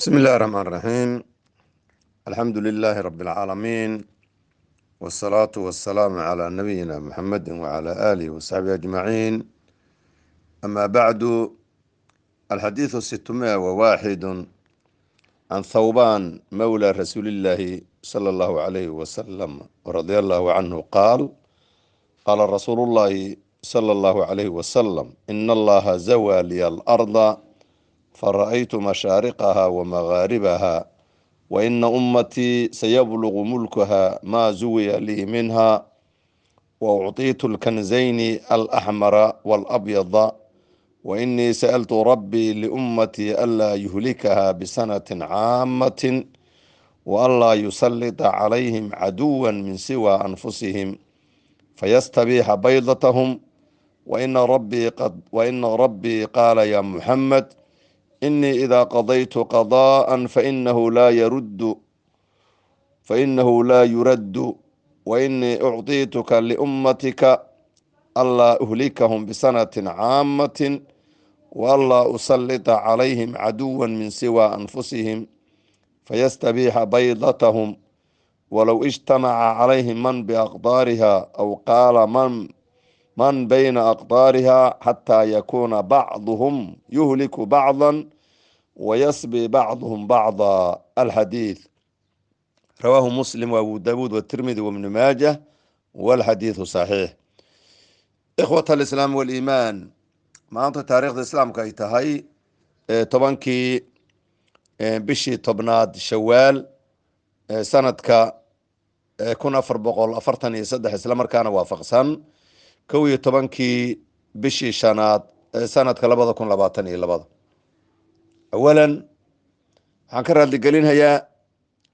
بسم الله الرحمن الرحيم. الحمد لله رب العالمين، والصلاة والسلام على نبينا محمد وعلى آله وصحبه أجمعين. أما بعد، الحديث 601 عن ثوبان مولى رسول الله صلى الله عليه وسلم ورضي الله عنه قال: قال رسول الله صلى الله عليه وسلم: إن الله زوى لي الأرض فرأيت مشارقها ومغاربها، وإن أمتي سيبلغ ملكها ما زوي لي منها، وأعطيت الكنزين الأحمر والأبيض، وإني سألت ربي لأمتي ألا يهلكها بسنة عامة، وألا يسلط عليهم عدوا من سوى أنفسهم فيستبيح بيضتهم، وإن ربي قال يا محمد: إني إذا قضيت قضاء فإنه لا يرد، وإني أعطيتك لأمتك ألا أهلكهم بسنة عامة، وألا أسلط عليهم عدوا من سوى أنفسهم فيستبيح بيضتهم، ولو اجتمع عليهم من بأقدارها، أو قال من بين أقدارها، حتى يكون بعضهم يهلك بعضا ويسبي بعضهم بعضا. الحديث رواه مسلم وأبو داود والترمذي وابن ماجه، والحديث صحيح. إخوة الإسلام والإيمان، maanta taariikhda islaamka ay tahay tobankii bishii tobnaad shawaal sanadka 1443 islamarkaana waafaqsan 11kii bishii shanaad sanadka 2022. awalan waxaan ka raadligelinhayaa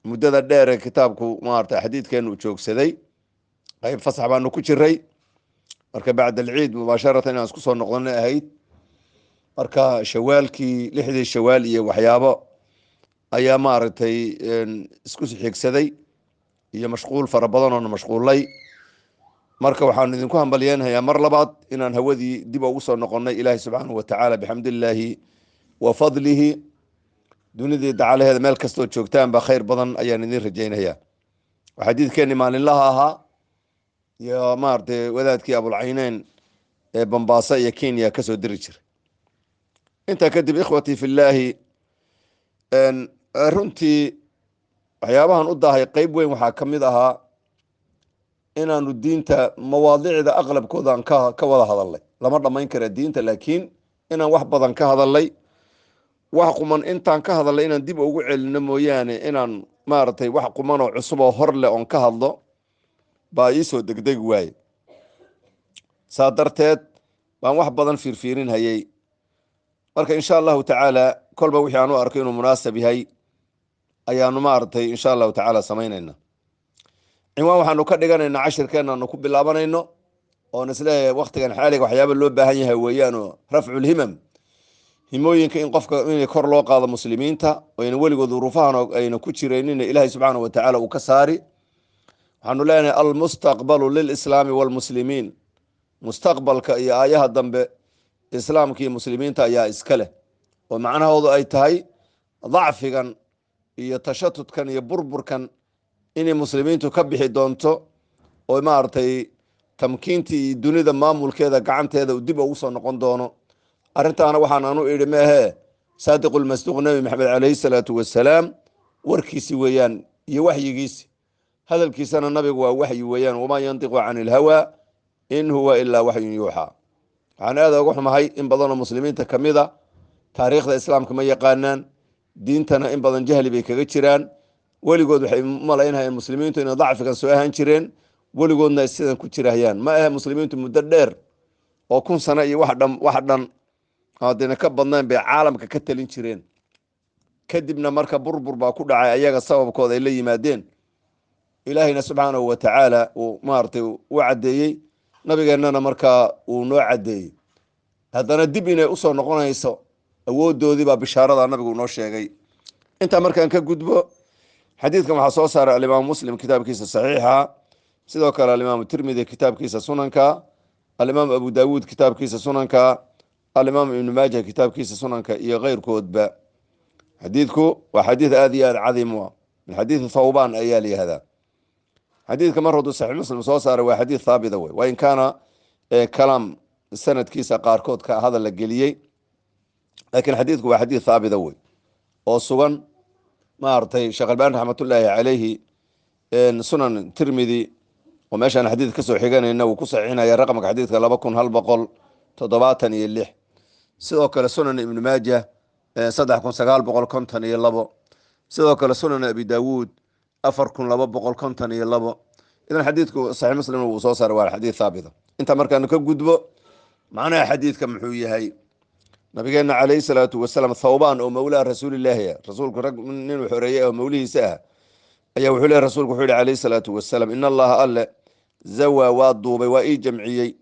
muddada dheer ee kitaabku maarata xadiidkeenu joogsaday. qayb fasax baanu ku jiray, marka bacd alciid mubaasharatan inaan isku soo noqdona ahayd. marka shawaalkii 6dii shawaal iyo waxyaabo ayaa maaragtay isku xigsaday iyo mashquul fara badan oo mashquulay. marka waxaan idinku hambalyeynhayaa mar labaad inaan hawadii dib ugu soo noqonnay. ilaahay subxaanahu wa tacaala bixamdillaahi wa fadlihi, dunidii dacalaheeda meel kastoo joogtaan ba khayr badan ayaan idin rajaynayaa. xadiidkeenni maalinlaha ahaa iyo maaragtay wadaadkii abulcayneyn ee bambaaso iyo kenya kasoo diri jiray. intaa kadib, ikhwatii fillaahi, runtii waxyaabahan u dahay qeyb weyn waxaa ka mid ahaa inaanu diinta mawaadicda aqlabkoodan ka wada hadalnay. lama dhammayn kara diinta, laakiin inaan wax badan ka hadalnay. wax quman intaan ka hadalnay inaan dib ugu celino mooyaane inaan maaragtay wax quman oo cusub oo hor leh oon ka hadlo baa iisoo degdegi waaye. saa darteed baan wax badan fiirfiirin hayay. marka insha allahu tacaala kolba wixii aan u arko inuu munaasab yahay ayaanu maaragtay insha allahu tacaala samaynayna. cinwaan waxaanu ka dhiganaynaa cashirkeenna aanu ku bilaabanayno oon isleeyahay waktigan xaaliga waxyaaba loo baahan yahay weeyaanoo rafculhimam, himooyinka in qofka inay kor loo qaado muslimiinta, oyna weligood duruufahan ayna ku jiraynin ilaahay subxaanahu wa tacaala uu ka saari. waxaanu leenahay almustaqbalu lilislaami walmuslimiin, mustaqbalka iyo aayaha dambe islaamka iyo muslimiinta ayaa iska leh, oo macnahoodu ay tahay dacfigan iyo tashatudkan iyo burburkan inay muslimiintu ka bixi doonto, oo maaragtay tamkiintii iyo dunida maamulkeeda gacanteeda uu dib ugu soo noqon doono. arrintaana waxaan anu idhi meehe saadiqulmasduuq nebi maxamed calayhi salaatu wasalaam warkiisi weeyaan iyo waxyigiisi. hadalkiisana nabigu waa waxyi weeyaan, wamaa yantiqu cani ilhawaa in huwa ilaa waxyun yuuxaa. waxaan aada uga xumahay in badanoo muslimiinta ka mid a taariikhda islaamka ma yaqaanaan, diintana in badan jahli bay kaga jiraan. weligood waxay malaynayaan muslimiintu inay dacfigan soo ahaan jireen, weligoodna ay sidan ku jirahayaan. ma ahe muslimiintu muddo dheer oo 1000 sano iyo wax dhan haddayna ka badnayn bay caalamka ka talin jireen. kadibna marka burbur baa ku dhacay ayaga sababkooda ay la yimaadeen. ilaahayna subxaanahu wa tacaala uu maaragtay u caddeeyey, nabigeennana markaa uu noo caddeeyey. haddana dib inay usoo noqonayso awoodoodii baa bishaarada nabigu noo sheegay. intaa markaan ka gudbo, xadiidkan waxaa soo saaray alimaamu muslim kitaabkiisa saxiixa, sidoo kale alimaamu tirmidi kitaabkiisa sunanka, alimaamu abu daawuud kitaabkiisa sunanka, alimaamu ibnu maaja kitaabkiisa sunanka iyo keyrkoodba. حديثكو وحديث آدي عظيم من حديث ثوبان أيالي هذا حديث كمان ردو صحيح مسلم صار وحديث ثابت وإن كان كلام السنة كيسة قاركود هذا اللي قليي لكن حديثكو حديث ثابت وصغن ما أرتي شغل بان رحمة الله عليه سنن ترمذي وماشي أنا حديث كسو حيقان إنه كسعينا يا رقمك حديثك لبكون هالبقل تضباطا يلح sidoo kale sunan ibnu maaja 3952 sidoo kale sunan abi daawud 4252 idan xadiidku sahih muslim uu soo saaray waa xadiid thaabit inta markaan ka gudbo macnaha xadiidka muxuu yahay nabigeena kaleey salaatu wasalaam thawban oo mawla rasuulilaahi rasuulku rag nin xoreeyay oo mawlihiisa ayaa wuxuu leeyahay rasuulku wuxuu kaleey salaatu wasalaam inna allaha alla zawa wa duubay wa ijmciyay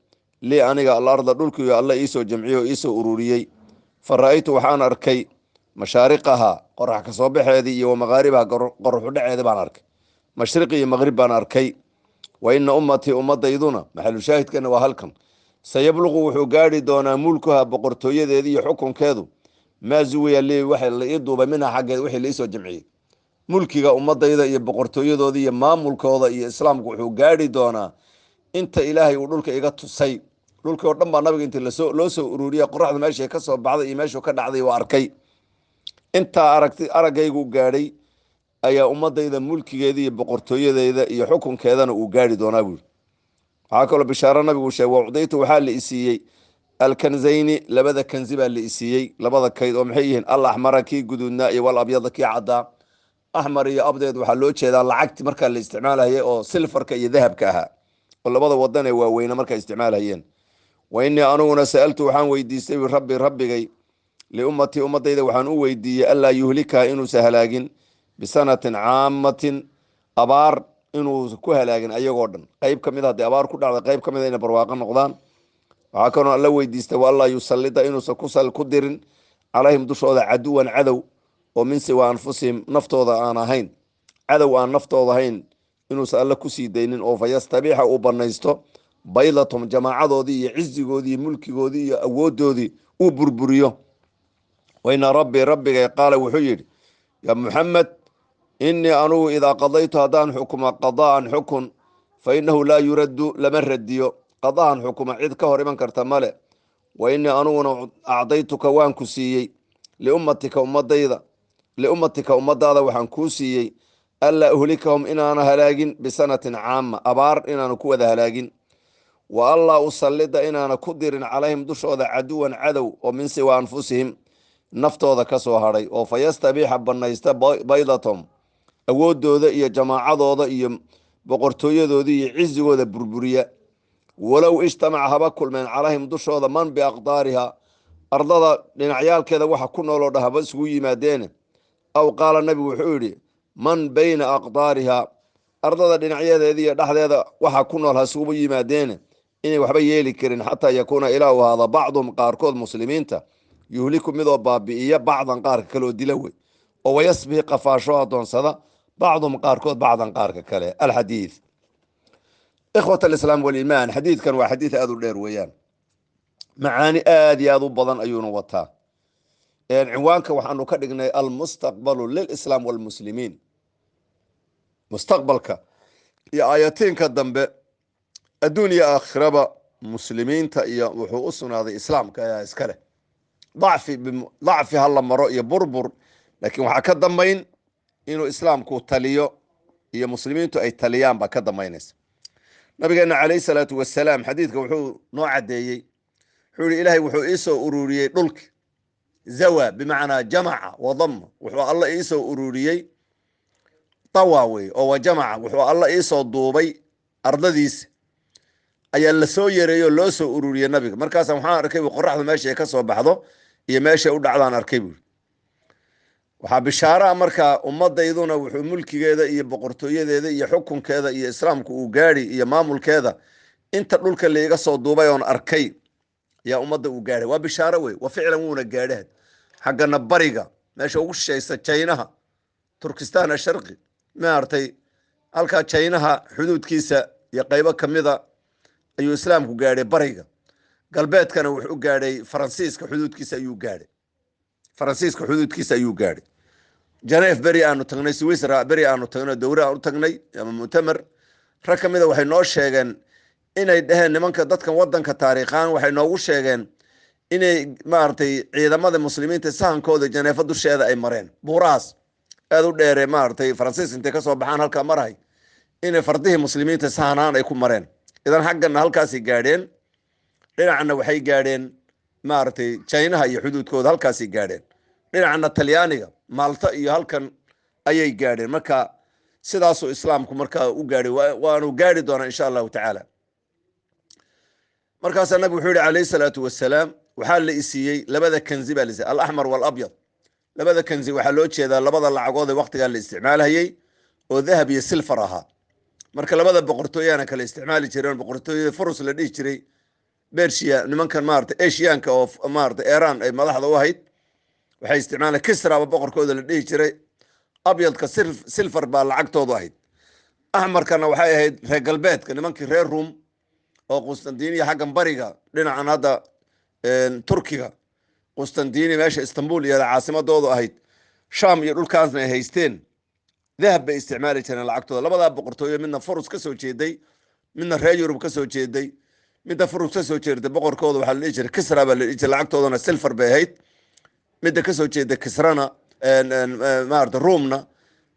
لي أنا الأرض دولك يا الله إيسو جمعيه إيسو أروريي فرأيت وحان أركي مشارقها قرح كصبح هذه ومغاربها قرح دعي بان أركي مشرقي مغرب بان أركي وإن أمتي أمت يدونا محل شاهد كان وهلكن سيبلغ وحقاري دونا ملكها بقرطوية ذي حكم كذو ما زوي اللي وحي اللي يدوب منها حق وحي اللي إيسو جمعيه ملكي أمت يدونا بقرطوية ذي ما ملكه ذي إسلام وحقاري دونا inta ilaahay uu dhulka iga tusay dhulka oo dhan baa nabiga inta loo soo ururiyay qorraxda meesha ka soo baxday iyo meesha ka dhacday waa arkay inta aragaygu gaaray ayaa ummadayda mulkigeeda iyo boqortooyadeeda iyo xukunkeedana uu gaari doonaa buu waxa kale bishaara nabigu sheegay wacdaytu waxa la isiiyay alkanzayni labada kanzi baa la isiiyay labada kayd oo maxay yihiin al ahmaraki gududna iyo wal abyad ki cada ahmar iyo abdeed waxa loo jeedaa lacagti marka la isticmaalay oo silfarka iyo dahabka ahaa labada wadan ee waaweyna marka isticmaalayeen wa inni anuguna sa'altu waxaan weydiistay rabbigay li ummati ummadayda waxaan u weydiiyay alla yuhlika inuu sahalaagin bisanatin aamatin abaar inuu ku halaagin ayagoo dhan qayb kamid ah abaar ku dhacday qayb kamid ah in barwaaqo noqdaan waxa kale oo alla weydiistay wallahi yusallida inuu ku dirin calayhim dushooda caduwan cadow oo min siwa anfusihim naftooda aan ahayn cadow aan naftooda ahayn inuu alla ku sii deynin oo fayastabiixa uu banaysto baylatum jamaacadoodii iyo cizigoodii iyo mulkigoodii iyo awoodoodii uu burburiyo wayna rabbiga qaala wuxuu yidhi ya muxamed innii anugu idaa qadaytu haddaan xukuma qadaan xukun fa innahu laa yuraddu lama radiyo qadaan xukuma cid ka hor iman karta male wa innii anuguna acdaytuka waan ku siiyey liummatika ummadaada waxaan kuu siiyey ألا أهلكهم إن أنا هلاجين بسنة عامة أبار إن أنا كود هلاجين والله أصلد إن أنا قدر عليهم دشوا عدوا عدو ومن سوى أنفسهم نفتو ذا كسو هري وفيستبيح بنا بيضتهم أود ذا يا جماعة ذا يا بقرطوية ذا عز وذا بربرية ولو اجتمع هبكل من عليهم دشوا ذا من بأقدارها أرض ذا لنعيال كذا وحا كنا لو ده بس وي ما دينه أو قال النبي وحوري من بين أقدارها أرض دنيا ذي دحدها وحا كنا لها سوب يمادين إني وحبا يلي كرين حتى يكون إله هذا بعضهم قاركود مسلمين يهلكم مذو بابئية بعضا قارك كلو دلوي ويسبه قفاشات صدا بعضهم قاركود بعضا قارك كله الحديث إخوة الإسلام والإيمان حديث كان وحديث أذو اللير ويان معاني آدي أذو بضان أيون وطا يعني عنوانك وحانو كدقنا المستقبل للإسلام والمسلمين مستقبلك يا آياتين كالدنبه الدنيا آخرة مسلمين تأيي وحوصنا هذا إسلام كيا إسكاله ضعفي هلا مرؤية بربر لكن وحا كدنبين إنو إسلام كو تليو هي مسلمين تو أي تليان با كدنبينيس نبينا عليه الصلاة والسلام حديثك وحو نوع ديي حولي إلهي وحو إيسو أروريي دولك زوى بمعنى جمع وضم وحو الله إيسو أروريي طواوي أو جمع وحو الله إيسو دوبي أرضديس أي اللي سو يريو لو سو أروريي النبي مركاسا محان أركيبو قرحة ماشي كسو بحضو إيا ماشي أودعدان أركيبو وحا بشارة مركا أمد يدونا وحو ملكي كذا إيا بقرطوية كذا إيا حكم كذا إيا إسلامك وقاري إيا مامل كذا انت لولك اللي يقصو دوبي أركي يا أمد وقاري وبشارة وي وفعلا مونا قاريهد حقنا بريقة ماشي وش يستجينها تركستان الشرقي ما أرتي halka Chinaha xuduudkiisa iyo qaybo kamida ayuu islaamku gaaray bariga galbeedkana wuxuu gaaray Faransiiska xuduudkiisa ayuu gaaray janeef beri aanu tagnay, swisra beri aanu tagnay, dowre aanu tagnay ama mu'tamar. rag ka mida waxay noo sheegeen inay dhaheen nimanka dadkan wadanka taariikhaan waxay noogu sheegeen inay maaragtay ciidamada muslimiinta sahankooda janeefo dusheeda ay mareen, buurahaas aad u dheere maaragtay faransiis intay ka soo baxaan halkaa marahay inay fardihii muslimiinta sahanaan ay ku mareen. idan xaggana halkaasay gaadheen, dhinacna waxay gaadheen maaragtay jaynaha iyo xuduudkooda halkaasay gaadheen, dhinacna talyaaniga maalta iyo halkan ayay gaadheen. marka sidaasuu islaamku markaa u gaadhay, waanu gaadhi doonaa insha allahu tacaala. markaasaa nabigu wuxuu yihi calayhi salaatu wasalaam, waxaa la isiiyey labada kanzi baa lasiiyey, alaxmar walabyad. labada kanzi waxaa loo jeedaa labada lacagood ee waktigaa la isticmaalhayey oo dahab iyo silfar ahaa. marka labada boqortooyaana kala isticmaali jireen. boqortooyada furus la dhihi jiray, bersia nimankan maarata asiyaanka oo maarata iran ay madaxda u ahayd waxay isticmaalaan, kisraba boqorkooda la dhihi jiray. abyadka silfar baa lacagtoodu ahayd. axmarkana waxay ahayd reer galbeedka, nimankii reer rum oo qustantiniya xaggan bariga dhinacan hadda turkiga, qustantini meesha istanbul iyo caasimadoodu ahayd, sham iyo dhulkaasna ay haysteen, dahab bay isticmaali jireen lacagtooda. labadaa boqortooyo midna furus ka soo jeeday, midna reer yurub ka soo jeeday. midda furus ka soo jeeday boqorkooda waxaa la dhihi jiray kisra baa la dhihi jiray, lacagtoodana silfar bay ahayd. midda ka soo jeeda kisrana maarata ruumna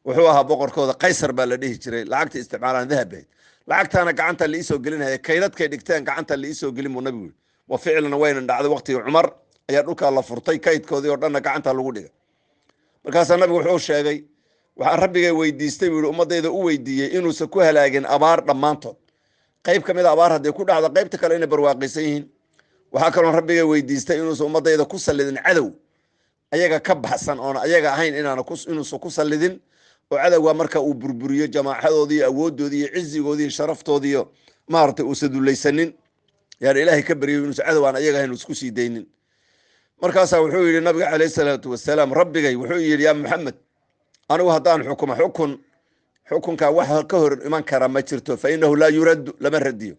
wuxuu ahaa boqorkooda qaysar baa la dhihi jiray, lacagta isticmaalaan dahab ahayd. lacagtaana gacanta la iisoo gelinaya, kaydadkay dhigteen gacanta la iisoo gelin buu nabigu yiri. wa ficlan wayna dhacday, waqtigii cumar ayaa dhulkaa la furtay, kaydkoodii oo dhanna gacanta lagu dhigay. markaasaa nabigu wuxuu sheegay, waxaan rabbigay weydiistay buu yihi, ummadayda u weydiiyey inuusan ku halaagin abaar dhammaantood. qayb ka mid a abaar hadday ku dhacdo, qaybta kale inay barwaaqaysan yihiin. waxaa kaloon rabbigay weydiistay inuusan ummadayda ku sallidin cadow ayaga ka baxsan oona ayaga ahayn inuusan ku sallidin, oo cadowga marka uu burburiyo jamaacadoodii iyo awooddoodii iyo cizigoodii iyo sharaftoodii iyo maaragtay uusan dulaysanin. yaan ilaahay ka baryo inuusan cadow aan ayaga ahayn isku sii daynin. markaasaa wuxuu yidhi nabiga calayhi salaatu wasalaam, rabbigay wuxuu yidhi, yaa maxamed, anigu haddaan xukumo xukunkaa wax ka hor iman kara ma jirto, fa inahu laa yuraddu, lama radiyo.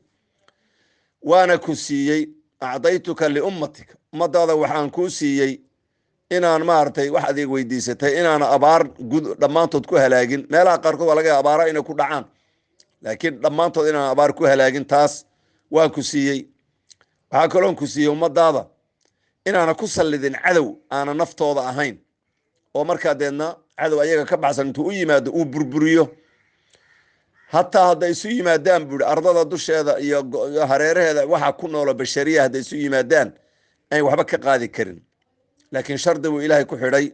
waana ku siiyey, acdaytuka liummatika, ummadaada waxaan kuu siiyey inaan maaragtay wax adeeg weydiisatay inaana abaar dhammaantood ku halaagin. meelaha qaarkood waa laga yaaba abaara inay ku dhacaan, laakiin dhammaantood inaan abaar ku halaagin, taas waan ku siiyey. waxaa kaloon ku siiyey ummadaada inaana ku sallidin cadow aana naftooda ahayn, oo markaa deedna cadow ayaga ka baxsan intuu u yimaado uu burburiyo. hataa hadday isu yimaadaan buu yihi, ardada dusheeda iyo hareeraheeda waxa ku noolo bashariya hadday isu yimaadaan ayn waxba ka qaadi karin. laakiin shardi buu ilaahay ku xidhay,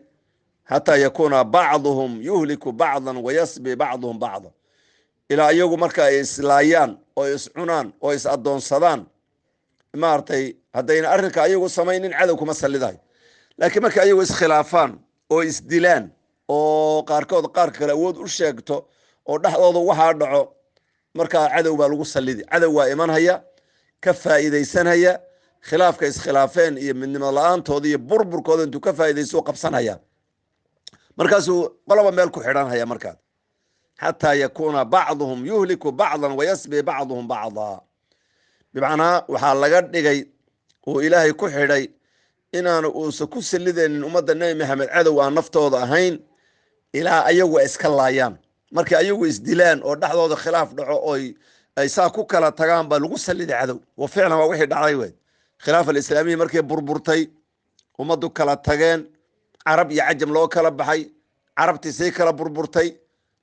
xataa yakuuna bacduhum yuhliku bacdan wayasbi bacduhum bacda, ilaa iyagu marka ay islaayaan oo is cunaan oo is addoonsadaan. maaragtay haddayna arrinka ayagu samaynin cadow kuma sallidahay, laakiin marka ayagu iskhilaafaan oo isdilaan oo qaarkood qaarka kale awood u sheegto oo dhexdooda waxaa dhaco, markaa cadow baa lagu sallidi. cadow waa imanhaya, ka faa'iidaysanhaya khilaafka iskhilaafeen iyo midnimo la-aantooda iyo burburkooda intuu ka faa'iidaysto qabsanhaya, markaasuu qoloba meel ku xidhanhaya. markaas xataa yakuuna bacduhum yuhliku bacdan wayasbi bacduhum bacdaa, bimacnaa waxaa laga dhigay uu ilaahay ku xidhay inaanu uusan ku sallidaynin ummadda nebi maxamed cadow aan naftooda ahayn ilaa ayagu iska laayaan. markii ayagu isdilaan oo dhexdooda khilaaf dhaco oo ay saa ku kala tagaan baa lagu salliday cadow. wa ficlan waa wixii dhacday wey. khilaafa alislaamiya markay burburtay, ummaddu kala tageen, carab iyo cajam loo kala baxay, carabtii sii kala burburtay,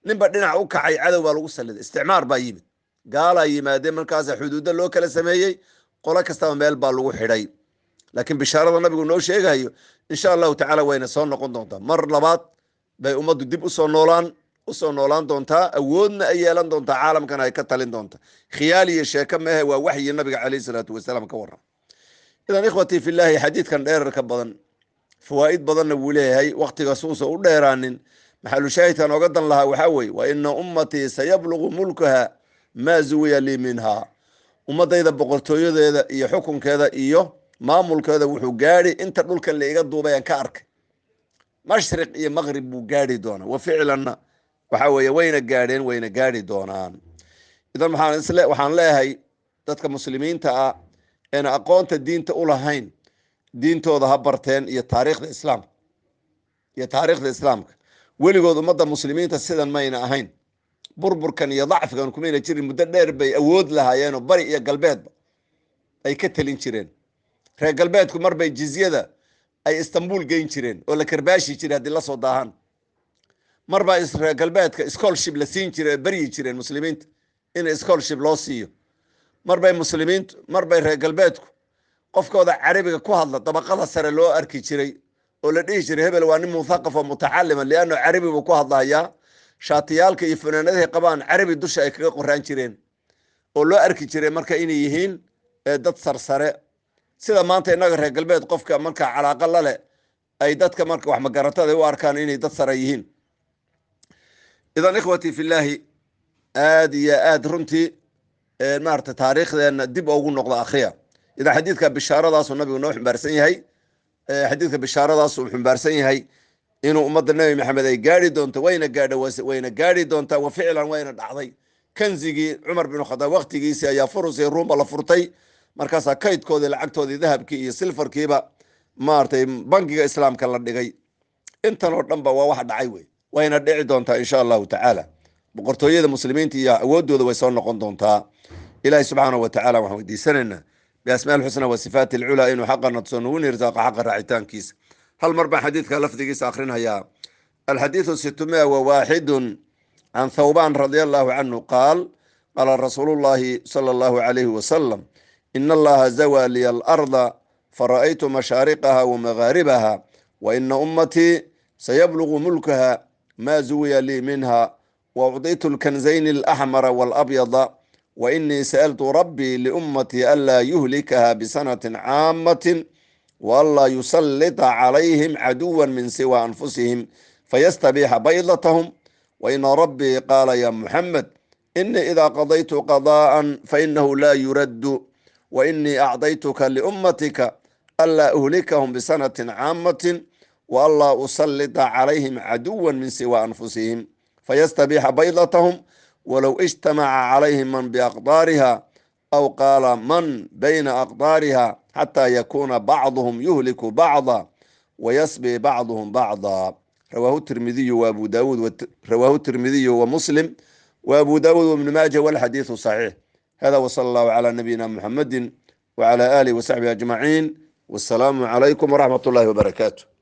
ninba dhinac u kacay, cadow baa lagu salliday. isticmaar baa yimid, gaalaa yimaadeen, markaasa xuduudda loo kala sameeyey, qolo kastaba meel baa lagu xidhay. laakiin bishaarada nabigu noo sheegayo insha allahu tacaala wayna soo noqon doontaa. mar labaad bay ummaddu dib usoo noolaan doontaa, awoodna ay yeelan doontaa, caalamkana ay ka talin doontaa. khiyaal iyo sheeke mehe, waa waxyi nabiga calayhi salaatu wasalaam ka warram. idan ikhwatii filaahi, xadiidkan dheerarka badan fawaa'id badanna wuu leeyahay, waktigaas uusan u dheeraanin. maxalu shaahidkan oga dan lahaa waxaa weeye, wa ina ummatii sayablugu mulkaha maa zuwiya lii minhaa, ummadayda boqortooyadeeda iyo xukunkeeda iyo maamulkeeda wuxuu gaadhi inta dhulkan la iga duubay aan ka arkay. mashriq iyo maqrib buu gaadhi doonaa. wa ficlanna waxaa weeye wayna gaadheen, wayna gaadhi doonaan. idan waxaan leeyahay dadka muslimiinta ah eena aqoonta diinta u lahayn, diintooda ha barteen iyo taariikhda islaamka. weligood ummadda muslimiinta sidan mayna ahayn. burburkan iyo dacfigan kumayna jirin. muddo dheer bay awood lahaayeenoo bari iyo galbeedba ay ka telin jireen. reer galbeedku marbay jizyada ay istanbul geyn jireen oo la karbaashi jiray haddii lasoo daahan. marbaa reer galbeedka scholarship la siin jiray oo baryi jireen muslimiinta in scholarship loo siiyo. marbay reer galbeedku qofkooda carabiga ku hadla dabaqada sare loo arki jiray oo la dhihi jiray hebel waa nin muthaqaf oo mutacalima lianno carabi buu ku hadlahayaa. shaatiyaalka iyo fanaanadahay qabaan carabi dusha ay kaga qoraan jireen oo loo arki jiray marka inay yihiin dad sarsare. sida maanta innaga reer galbeed qofka marka calaaqa la leh ay dadka marka wax magaratada u arkaan inay dad sare yihiin. idan ikhwatii filaahi, aad iyo aad runtii maarata taariikhdeena dib ugu noqda akhriya. idan xadiidka bishaaradaasuu nabigu noo xumbaarsan yahay. xadiidka bishaaradaasuu xumbaarsan yahay inuu ummadda nebi maxamed ay gaari doonto, wayna gaari doontaa, wa ficlan wayna dhacday. kanzigii cumar bin khadaab waqtigiisii ayaa furus iyo ruumba la furtay. markaasaa kaydkoodii lacagtoodii dahabkii iyo silfarkiiba maaragtay bangiga islaamka la dhigay. intan oo dhanba waa wax dhacay wey, wayna dhici doontaa insha allahu tacaala. boqortooyada muslimiinta iyo awoodooda way soo noqon doontaa. ilaahi subxaanahu wa tacala waxaan weydiisanaynaa biasmaa alxusna wa sifaati alculaa inuu xaqana tuso nugu nirsaaqa xaqa raacitaankiisa. hal mar baan xadiidka lafdigiisa akrinhayaa. alxadiidu 601 can thawbaan radia allahu canhu qaal qaala rasuulu llahi sala allahu alayhi wasalam ina allaha zawaa liya alarda fara'aytu mashaariqaha wa magaaribaha wa ina ummatii sayablugu mulkaha ma zuwiya lii minha وأعطيت الكنزين الأحمر والأبيض وإني سألت ربي لأمتي ألا يهلكها بسنة عامة وألا يسلط عليهم عدوا من سوى أنفسهم فيستبيح بيضتهم وإن ربي قال يا محمد إني إذا قضيت قضاء فإنه لا يرد وإني أعطيتك لأمتك ألا أهلكهم بسنة عامة وألا أسلط عليهم عدوا من سوى أنفسهم فيستبيح بيضتهم ولو اجتمع عليهم من بأقدارها أو قال من بين أقدارها حتى يكون بعضهم يهلك بعضا ويسبي بعضهم بعضا. رواه الترمذي وأبو داود رواه الترمذي ومسلم وأبو داود وابن ماجه والحديث صحيح. هذا وصلى الله على نبينا محمد وعلى آله وصحبه أجمعين والسلام عليكم ورحمة الله وبركاته.